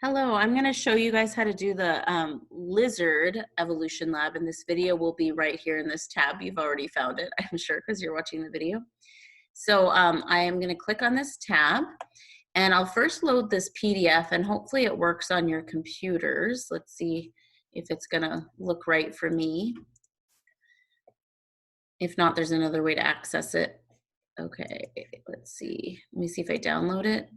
Hello, I'm going to show you guys how to do the lizard evolution lab, and this video will be right here in this tab. You've already found it, I'm sure, because you're watching the video. So I am going to click on this tab, and I'll first load this PDF, and hopefully it works on your computers. Let's see if it's going to look right for me. If not, there's another way to access it. Okay, let's see. Let me see if I download it.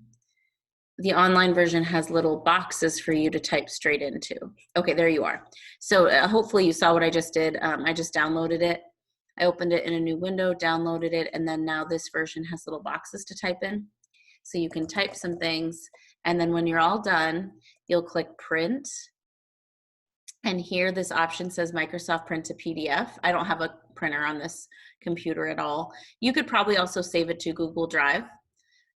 The online version has little boxes for you to type straight into. Okay, there you are. So hopefully you saw what I just did. I just downloaded it. I opened it in a new window, downloaded it, and then now this version has little boxes to type in. So you can type some things, and then when you're all done, you'll click print. And here this option says Microsoft Print to PDF. I don't have a printer on this computer at all. You could probably also save it to Google Drive.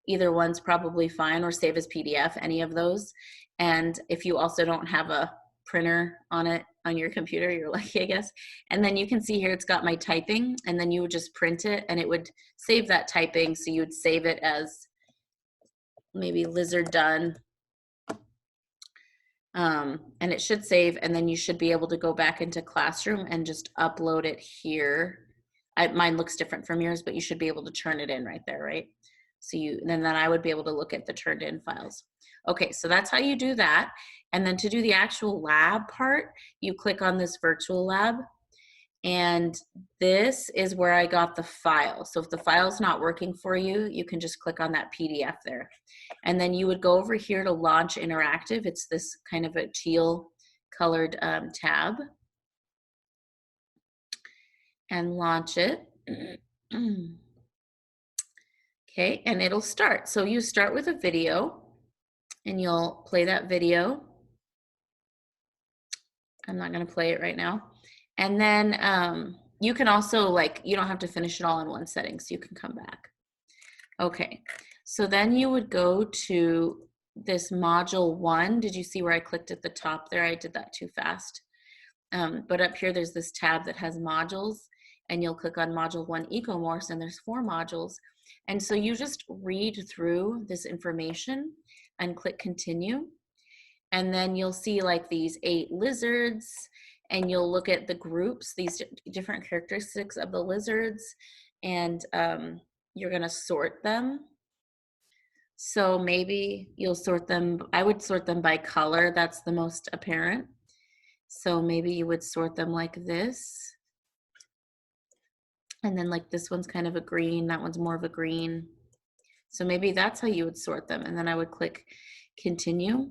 Either one's probably fine, or save as PDF, any of those. And if you also don't have a printer on it on your computer, you're lucky, I guess. And then you can see here it's got my typing, and then you would just print it and it would save that typing. So you would save it as maybe lizard done. And it should save, and then you should be able to go back into Classroom and just upload it here. Mine looks different from yours, but you should be able to turn it in right there, right? So then I would be able to look at the turned in files. Okay, so that's how you do that. And then to do the actual lab part, you click on this virtual lab, and this is where I got the file. So if the file's not working for you, you can just click on that PDF there. And then you would go over here to Launch Interactive. It's this kind of a teal colored tab. And launch it. Okay, and it'll start. So you start with a video, and you'll play that video. I'm not going to play it right now. And then you can also, you don't have to finish it all in one setting, so you can come back. Okay, so then you would go to this module 1. Did you see where I clicked at the top there? I did that too fast. But up here, there's this tab that has modules, and you'll click on module 1 ecomorphs, and there's 4 modules. And so you just read through this information and click continue. And then you'll see like these 8 lizards, and you'll look at the groups, these different characteristics of the lizards, and you're gonna sort them. So maybe you'll sort them, I would sort them by color, that's the most apparent. So maybe you would sort them like this. And then like this one's kind of a green, that one's more of a green. So maybe that's how you would sort them. And then I would click continue.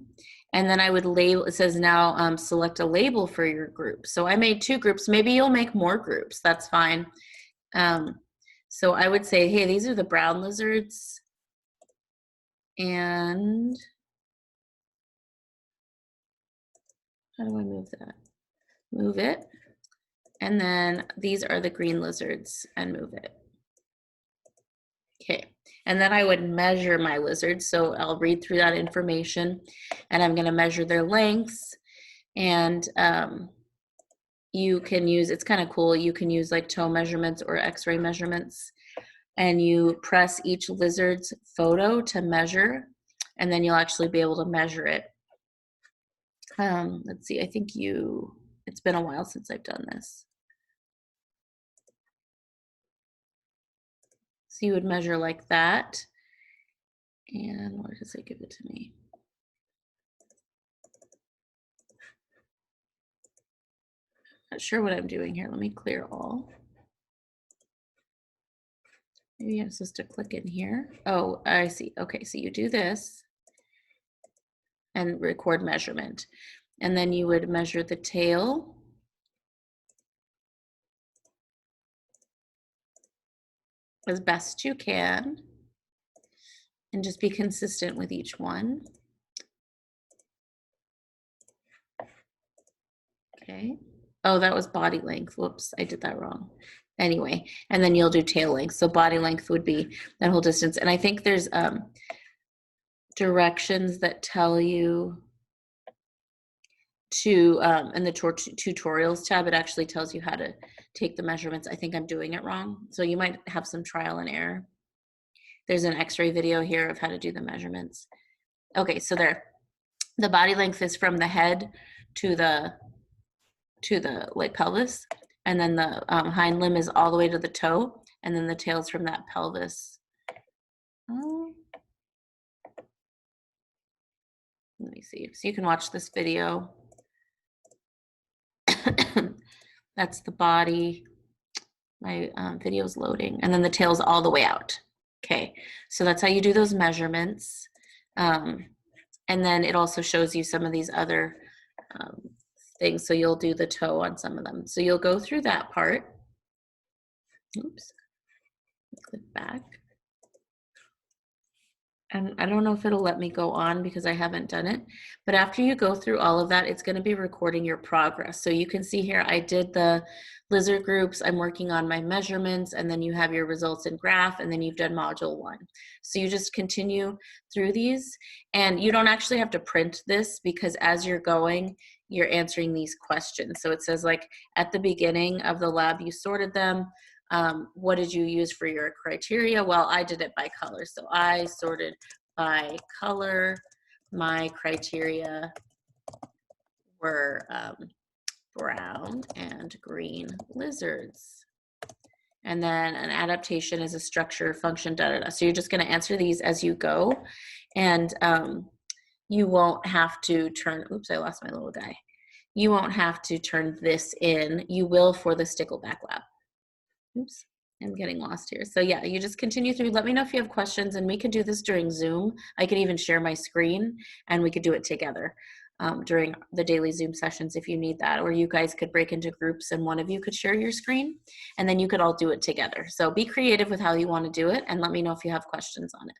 And then I would label, it says now select a label for your group. So I made 2 groups, maybe you'll make more groups, that's fine. So I would say, hey, these are the brown lizards. And how do I move that? Move it. And then these are the green lizards, and move it. Okay, and then I would measure my lizards. So I'll read through that information, and I'm gonna measure their lengths. And you can use, it's kind of cool, you can use like toe measurements or x-ray measurements, and you press each lizard's photo to measure, and then you'll actually be able to measure it. Let's see, I think it's been a while since I've done this. So you would measure like that. And where does it give it to me? Not sure what I'm doing here. Let me clear all. Maybe I'm supposed to click in here. Oh, I see. Okay, so you do this and record measurement. And then you would measure the tail. As best you can, and just be consistent with each one. Okay. Oh, that was body length. Whoops, I did that wrong. Anyway, and then you'll do tail length. So body length would be that whole distance. And I think there's directions that tell you to, in the tutorials tab, it actually tells you how to take the measurements. I think I'm doing it wrong. So you might have some trial and error. There's an x-ray video here of how to do the measurements. Okay, so there. The body length is from the head to the like pelvis, and then the hind limb is all the way to the toe, and then the tail's from that pelvis. Let me see. So you can watch this video. That's the body. My video is loading, and then the tail's all the way out. Okay, so that's how you do those measurements. And then it also shows you some of these other things. So you'll do the toe on some of them. So you'll go through that part. Oops, click back. And I don't know if it'll let me go on because I haven't done it, but after you go through all of that, it's going to be recording your progress. So you can see here, I did the lizard groups, I'm working on my measurements, and then you have your results in graph, and then you've done module 1. So you just continue through these, and you don't actually have to print this because as you're going, you're answering these questions. So it says like at the beginning of the lab, you sorted them. What did you use for your criteria? Well, I did it by color. So I sorted by color. My criteria were brown and green lizards. And then an adaptation is a structure, function, So you're just going to answer these as you go. And you won't have to turn, oops, I lost my little guy. You won't have to turn this in. You will for the Stickleback lab. Oops, I'm getting lost here. So yeah, you just continue through. Let me know if you have questions, and we could do this during Zoom. I could even share my screen and we could do it together during the daily Zoom sessions if you need that, or you guys could break into groups and one of you could share your screen and then you could all do it together. So be creative with how you want to do it and let me know if you have questions on it.